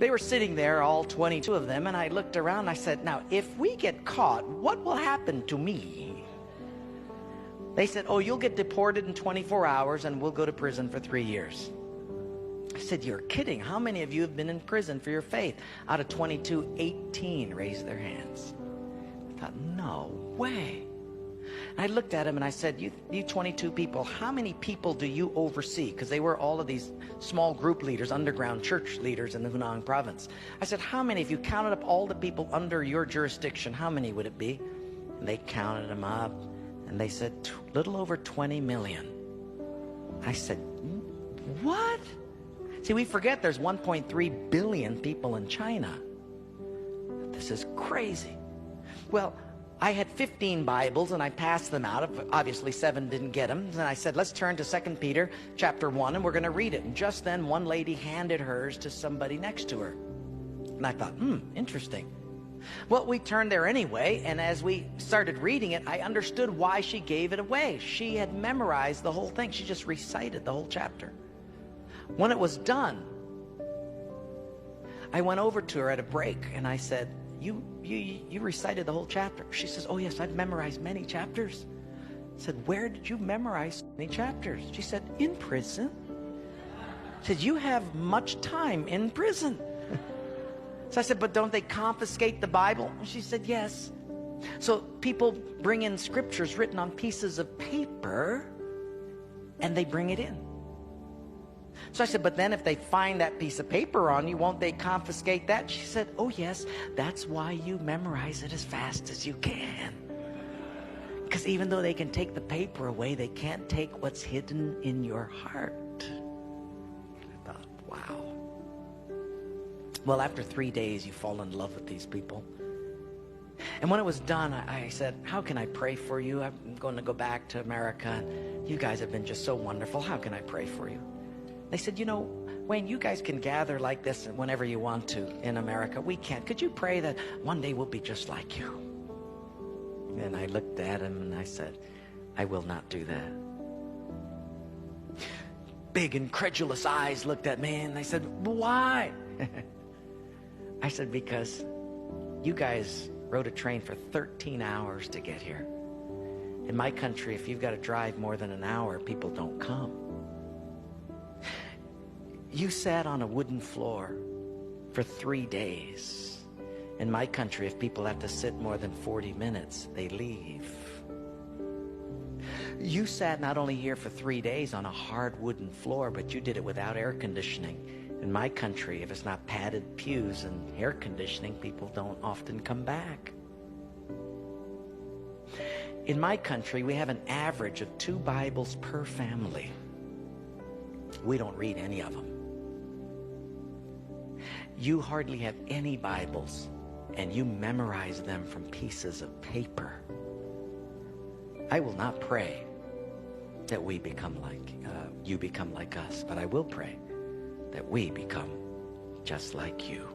They were sitting there, all 22 of them, and I looked around and I said, now, if we get caught, what will happen to me? They said, oh, you'll get deported in 24 hours and we'll go to prison for 3 years. I said, you're kidding. How many of you have been in prison for your faith? Out of 22, 18 raised their hands. I thought, no way. I looked at him and I said, you 22 people, how many people do you oversee? Because they were all of these small group leaders, underground church leaders in the Hunan province. I said, how many, if you counted up all the people under your jurisdiction, how many would it be? And they counted them up and they said, little over 20 million. I said, what? See, we forget there's 1.3 billion people in China. This is crazy. Well, I had 15 Bibles and I passed them out. Obviously 7 didn't get them. And I said, let's turn to 2 Peter chapter 1 and we're going to read it. And just then one lady handed hers to somebody next to her. And I thought, interesting. Well, we turned there anyway, and as we started reading it, I understood why she gave it away. She had memorized the whole thing. She just recited the whole chapter. When it was done, I went over to her at a break and I said, you recited the whole chapter. She says, oh yes, I've memorized many chapters. I said, where did you memorize so many chapters? She said, in prison. She said, you have much time in prison. So I said, but don't they confiscate the Bible? She said, yes. So people bring in scriptures written on pieces of paper and they bring it in. So I said, but then if they find that piece of paper on you, won't they confiscate that? She said, oh yes, that's why you memorize it as fast as you can. Because even though they can take the paper away, they can't take what's hidden in your heart. I thought, wow. Well, after 3 days, you fall in love with these people. And when it was done, I said, how can I pray for you? I'm going to go back to America. You guys have been just so wonderful. How can I pray for you? They said, you know, Wayne, you guys can gather like this whenever you want to in America. We can't. Could you pray that one day we'll be just like you? And I looked at him and I said, I will not do that. Big incredulous eyes looked at me and they said, why? I said, because you guys rode a train for 13 hours to get here. In my country, if you've got to drive more than an hour, people don't come. You sat on a wooden floor for 3 days. In my country, if people have to sit more than 40 minutes, they leave. You sat not only here for 3 days on a hard wooden floor, but you did it without air conditioning. In my country, if it's not padded pews and air conditioning, people don't often come back. In my country, we have an average of 2 Bibles per family. We don't read any of them. You hardly have any Bibles, and you memorize them from pieces of paper. I will not pray that we become like, you become like us, but I will pray that we become just like you.